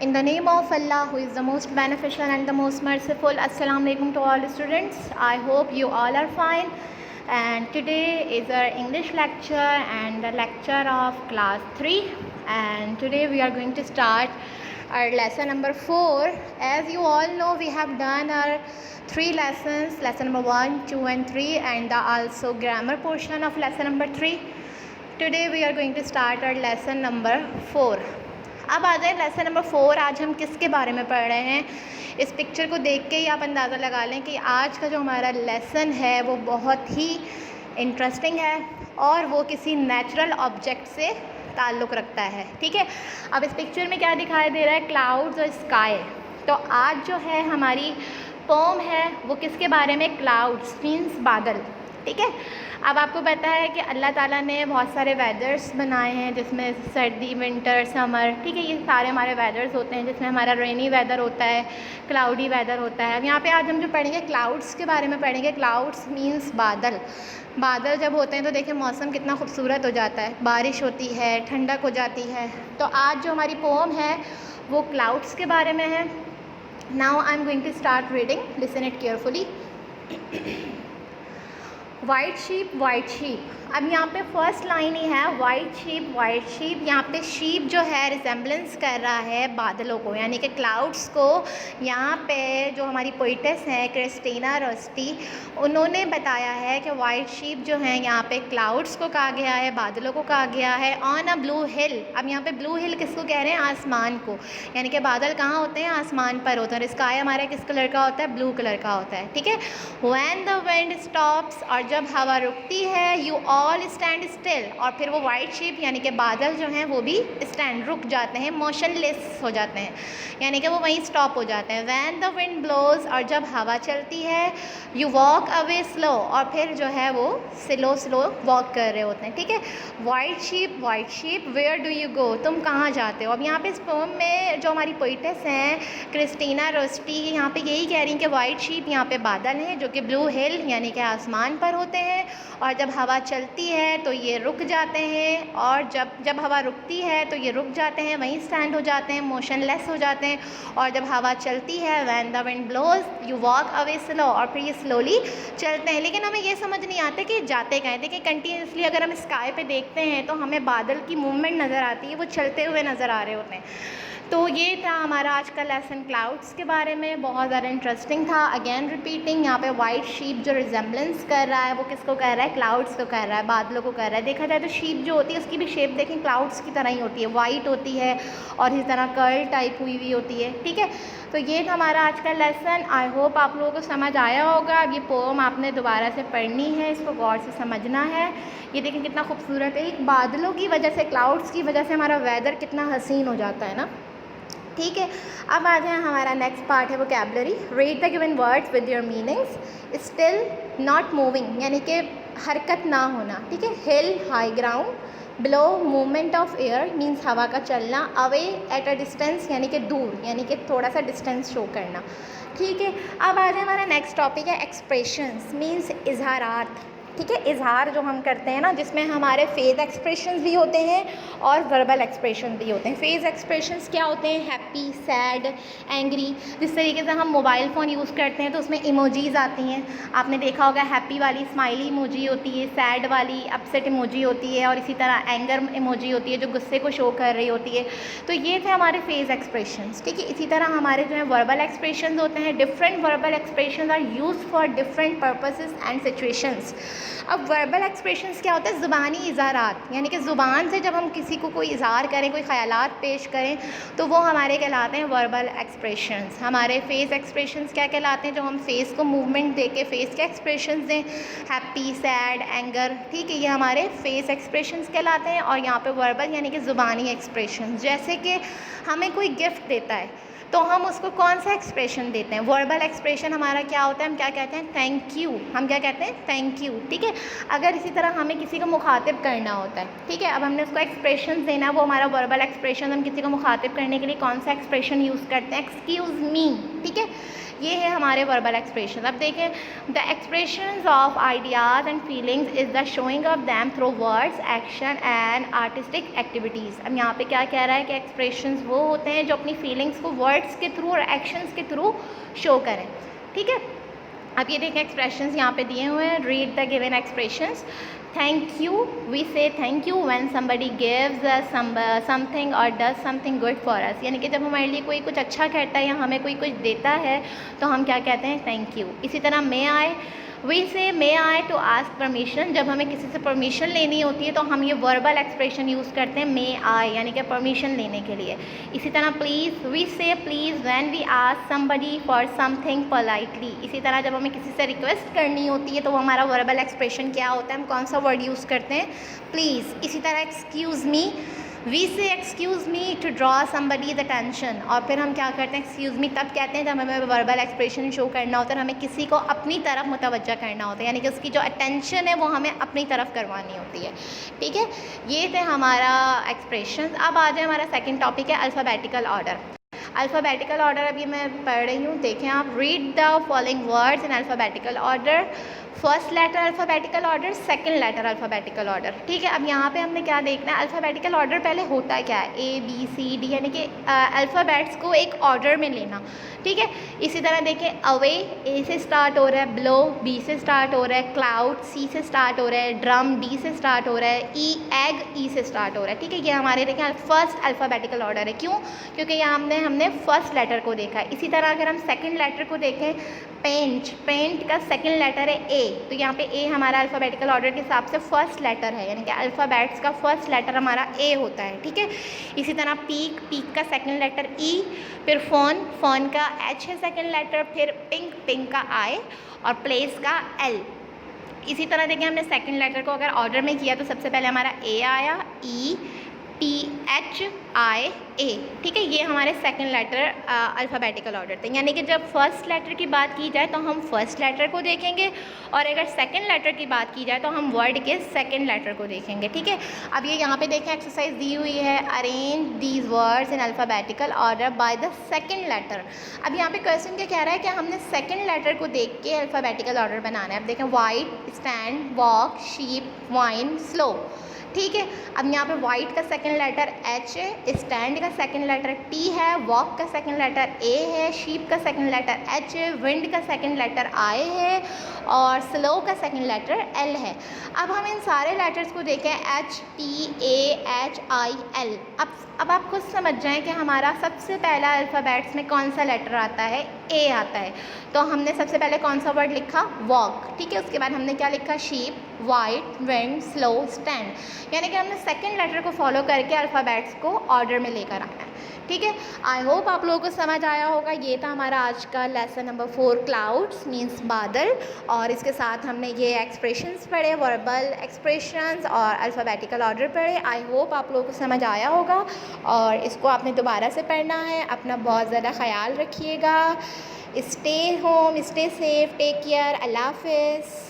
In the name of Allah, who is the most beneficial and the most merciful, Assalamu alaikum to all students. I hope you all are fine. And today is our English lecture and the lecture of class 3. And today we are going to start our lesson number 4. As you all know, we have done our 3 lessons, lesson number 1, 2 and 3, and the also grammar portion of lesson number 3. Today we are going to start our lesson number 4. अब आ जाए lesson number 4। आज हम किसके बारे में पढ़ रहे हैं, इस पिक्चर को देख के ही आप अंदाज़ा लगा लें कि आज का जो हमारा लेसन है वो बहुत ही इंटरेस्टिंग है और वो किसी नेचुरल ऑब्जेक्ट से ताल्लुक़ रखता है। ठीक है, अब इस पिक्चर में क्या दिखाई दे रहा है, क्लाउड्स और स्काई। तो आज जो है हमारी पोम है वो किसके बारे में, क्लाउड्स मीन्स बादल। ठीक है, अब आपको पता है कि अल्लाह ताला ने बहुत सारे वेदर्स बनाए हैं, जिसमें सर्दी, विंटर, समर। ठीक है, ये सारे हमारे वेदर्स होते हैं, जिसमें हमारा रेनी वेदर होता है, क्लाउडी वेदर होता है। अब यहाँ पे आज हम जो पढ़ेंगे क्लाउड्स के बारे में पढ़ेंगे। क्लाउड्स मीन्स बादल। बादल जब होते हैं तो देखिए मौसम कितना खूबसूरत हो जाता है, बारिश होती है, ठंडक हो जाती है। तो आज जो हमारी पोम है वो क्लाउड्स के बारे में है। Now I am going to start reading, listen it carefully. White sheep, white sheep. अब यहाँ पे फर्स्ट लाइन ही है वाइट शीप, वाइट शीप। यहाँ पे शीप जो है रिजेम्बलेंस कर रहा है बादलों को, यानी कि क्लाउड्स को। यहाँ पे जो हमारी पोइटेस हैं क्रिस्टीना रोस्टी, उन्होंने बताया है कि वाइट शीप जो है यहाँ पे क्लाउड्स को कहा गया है, बादलों को कहा गया है। ऑन अ ब्लू हिल। अब यहाँ पे ब्लू हिल किसको कह रहे हैं, आसमान को। यानी कि बादल कहाँ होते हैं, आसमान पर होते हैं। स्काई हमारा किस कलर का होता है, ब्लू कलर का होता है। ठीक है, व्हेन द विंड स्टॉप्स, और जब हवा रुकती है, यू ऑल स्टैंड स्टिल। और फिर वो वाइट शीप यानी कि बादल जो हैं वो भी स्टैंड, रुक जाते हैं, मोशनलेस हो जाते हैं, यानी कि वो वहीं स्टॉप हो जाते हैं। व्हेन द विंड ब्लोज, और जब हवा चलती है, यू वॉक अवे स्लो, और फिर जो है वो स्लो स्लो वॉक कर रहे होते हैं। ठीक है, white sheep, white sheep, where do you go, तुम कहाँ जाते हो। अब यहाँ पे इस पोम में जो हमारी पोइटेस हैं क्रिस्टीना रोस्टी, यहाँ पे यही कह रही हैं कि वाइट शीप यहाँ पे बादल हैं जो कि ब्लू हिल यानी कि आसमान पर होते हैं, और जब हवा चलती है तो ये रुक जाते हैं, और जब हवा रुकती है तो ये रुक जाते हैं, वहीं स्टैंड हो जाते हैं, मोशनलेस हो जाते हैं। और जब हवा चलती है, when the wind blows you walk away slow, और फिर ये स्लोली चलते हैं। लेकिन हमें ये समझ नहीं आता कि जाते कहाँ हैं। देखिए कंटिन्यूसली अगर हम स्काई पे देखते हैं तो हमें बादल की मूवमेंट नज़र आती है, वो चलते हुए नज़र आ रहे होते हैं। तो ये था हमारा आज का लेसन क्लाउड्स के बारे में, बहुत ज़्यादा इंटरेस्टिंग था। अगेन रिपीटिंग, यहाँ पे वाइट शीप जो रिजेम्बलेंस कर रहा है वो किसको कह रहा है, क्लाउड्स को कह रहा है, बादलों को कह रहा है। देखा जाए तो शीप जो होती है उसकी भी शेप देखें क्लाउड्स की तरह ही होती है, वाइट होती है और इस तरह कर्ल टाइप हुई हुई होती है। ठीक है, तो ये था हमारा आज का लेसन। आई होप आप लोगों को समझ आया होगा। अब ये पोम आपने दोबारा से पढ़नी है, इसको गौर से समझना है। ये देखें कितना खूबसूरत है, एक बादलों की वजह से, क्लाउड्स की वजह से हमारा वेदर कितना हसीन हो जाता है ना। ठीक है, अब आ जाए हमारा नेक्स्ट पार्ट है vocabulary. Read the given words with your meanings. Still, not moving यानी कि हरकत ना होना। ठीक है, hill, high ground. Blow, movement of air means हवा का चलना। अवे, एट अ डिस्टेंस यानी कि दूर, यानी कि थोड़ा सा डिस्टेंस शो करना। ठीक है, अब आ जाए हमारा नेक्स्ट टॉपिक है एक्सप्रेशंस मीन्स इजहारात। ठीक है, इजहार जो हम करते हैं ना, जिसमें हमारे फेस एक्सप्रेशंस भी होते हैं और वर्बल एक्सप्रेशन भी होते हैं। फेस एक्सप्रेशंस क्या होते हैं, हैप्पी, सैड, एंग्री। जिस तरीके से हम मोबाइल फ़ोन यूज़ करते हैं तो उसमें इमोजीज़ आती हैं, आपने देखा होगा, हैप्पी वाली स्माइली इमोजी होती है, सैड वाली अपसेट इमोजी होती है, और इसी तरह एंगर इमोजी होती है जो गुस्से को शो कर रही होती है। तो ये थे हमारे फेस एक्सप्रेशंस। ठीक है, इसी तरह हमारे जो है वर्बल एक्सप्रेशंस होते हैं। Different verbal expressions are used for different purposes and situations. अब वर्बल एक्सप्रेशंस क्या होता है, ज़ुबानी इज़हारात, यानी कि ज़ुबान से जब हम किसी को कोई इज़हार करें, कोई ख़यालात पेश करें, तो वो हमारे कहलाते हैं वर्बल एक्सप्रेशंस। हमारे फेस एक्सप्रेशंस क्या कहलाते हैं, जो हम फेस को मूवमेंट दे के फेस के एक्सप्रेशंस दें, हैप्पी, सैड, एंगर। ठीक है, ये हमारे फेस एक्सप्रेशंस कहलाते हैं। और यहाँ पे वर्बल यानी कि ज़ुबानी एक्सप्रेशंस, जैसे कि हमें कोई गिफ्ट देता है, तो हम उसको कौन सा एक्सप्रेशन देते हैं? वर्बल एक्सप्रेशन हमारा क्या होता है? हम क्या कहते हैं? Thank you. हम क्या कहते हैं? थैंक यू, ठीक है। अगर इसी तरह हमें किसी को मुखातिब करना होता है, ठीक है, अब हमने उसको एक्सप्रेशन देना है, वो हमारा वर्बल एक्सप्रेशन। हम किसी को मुखातिब करने के लिए कौन सा एक्सप्रेशन यूज़ करते हैं? एक्सक्यूज़ मी, ठीक है। ये है हमारे वर्बल एक्सप्रेशन। अब देखें, the expressions of ideas and feelings is the showing off them through words, action and artistic activities. अब यहाँ पे क्या कह रहा है कि एक्सप्रेशंस वो होते हैं जो अपनी फीलिंग्स को वर्ड्स के थ्रू और एक्शंस के थ्रू शो करें, ठीक है। अब ये देखें एक्सप्रेशंस यहाँ पे दिए हुए हैं। Read the given expressions. Thank you, we say thank you when somebody gives us something और does something good for us. यानी कि जब हमारे लिए कोई कुछ अच्छा कहता है या हमें कोई कुछ देता है तो हम क्या कहते हैं? Thank you. इसी तरह मे आई, वी से मे आई टू आस्क परमिशन। जब हमें किसी से परमिशन लेनी होती है तो हम ये वर्बल एक्सप्रेशन यूज़ करते हैं मे आई, यानी कि परमिशन लेने के लिए। इसी तरह please, we say please when we ask somebody for something politely. इसी तरह जब हमें किसी से रिक्वेस्ट करनी होती है तो वो हमारा वर्बल एक्सप्रेशन क्या होता है? हम कौन सा वर्ड यूज़ करते हैं? प्लीज़। इसी तरह excuse me, we say excuse me to draw somebody's attention. और फिर हम क्या करते हैं? एक्सक्यूज़ मी तब कहते हैं जब हमें वर्बल एक्सप्रेशन शो करना होता है, हमें किसी को अपनी तरफ मुतवज्जा करना होता है, यानी कि उसकी जो अटेंशन है वो हमें अपनी तरफ करवानी होती है, ठीक है। ये थे हमारा एक्सप्रेशन। अब आ जाए, हमारा सेकंड टॉपिक है अल्फ़ाबेटिकल ऑर्डर। अल्फ़ाबेटिकल ऑर्डर अभी मैं पढ़ रही हूँ, देखें आप। Read the following words in alphabetical order. First letter alphabetical order, second letter alphabetical order, ठीक है। अब यहाँ पे हमने क्या देखना है? अल्फ़ाबेटिकल ऑर्डर पहले होता क्या है? ए बी सी डी, यानी कि अल्फ़ाबेट्स को एक ऑर्डर में लेना, ठीक है। इसी तरह देखें, अवे ए से स्टार्ट हो रहा है, ब्लो बी से स्टार्ट हो रहा है, क्लाउड सी से स्टार्ट हो रहा है, ड्रम डी से स्टार्ट हो रहा है, ई एग ई से स्टार्ट हो रहा है, ठीक है। ये हमारे देखें फर्स्ट अल्फ़ाबेटिकल ऑर्डर है। क्यों? क्योंकि यहाँ हमने फर्स्ट लेटर को देखा है। इसी तरह अगर हम सेकंड लेटर को देखें, पेंट, पेंट का सेकंड लेटर है ए, तो यहाँ पे ए हमारा अल्फ़ाबेटिकल ऑर्डर के हिसाब से फर्स्ट लेटर है, यानी कि अल्फ़ाबेट्स का फर्स्ट लेटर हमारा ए होता है, ठीक है। इसी तरह पीक, पीक का सेकंड लेटर ई, फिर फ़ोन, फ़ोन का एच है सेकंड लेटर, फिर पिंक, पिंक का आई, और प्लेस का एल। इसी तरह देखिए, हमने सेकंड लेटर को अगर ऑर्डर में किया तो सबसे पहले हमारा ए आया, ई पी एच आई ए, ठीक है। ये हमारे सेकंड लेटर अल्फ़ाबेटिकल ऑर्डर थे। यानी कि जब फर्स्ट लेटर की बात की जाए तो हम फर्स्ट लेटर को देखेंगे, और अगर सेकंड लेटर की बात की जाए तो हम वर्ड के सेकंड लेटर को देखेंगे, ठीक है। अब ये यहाँ पे देखें एक्सरसाइज दी हुई है, arrange these words in alphabetical order by the second letter. अब यहाँ पे क्वेश्चन क्या कह रहा है कि हमने सेकंड लेटर को देख के अल्फ़ाबेटिकल ऑर्डर बनाना है। अब देखें, white, stand, walk, sheep, wine, slow, ठीक है। अब यहाँ पे वाइट का सेकंड लेटर एच है, स्टैंड का सेकंड लेटर टी है, वॉक का सेकंड लेटर ए है, शीप का सेकंड लेटर एच है, विंड का सेकंड लेटर आई है, और स्लो का सेकंड लेटर एल है। अब हम इन सारे लेटर्स को देखें, H T A H I L. अब आप खुद समझ जाएं कि हमारा सबसे पहला अल्फ़ाबेट्स में कौन सा लेटर आता है? ए आता है। तो हमने सबसे पहले कौन सा वर्ड लिखा? वॉक, ठीक है। उसके बाद हमने क्या लिखा? Sheep, white, wind, slow, stand. यानी कि हमने सेकंड लेटर को फॉलो करके अल्फ़ाबेट्स को ऑर्डर में लेकर आना है, ठीक है। आई होप आप लोगों को समझ आया होगा। ये था हमारा आज का लेसन नंबर 4, क्लाउड्स मीन्स बादल, और इसके साथ हमने ये एक्सप्रेशंस पढ़े, वर्बल एक्सप्रेशंस और अल्फ़ाबेटिकल ऑर्डर पढ़े। आई होप आप लोगों को समझ आया होगा, और इसको आपने दोबारा से पढ़ना है। अपना बहुत ज़्यादा ख्याल रखिएगा। Stay home, stay safe, take care, अल्लाह हाफ़िज़।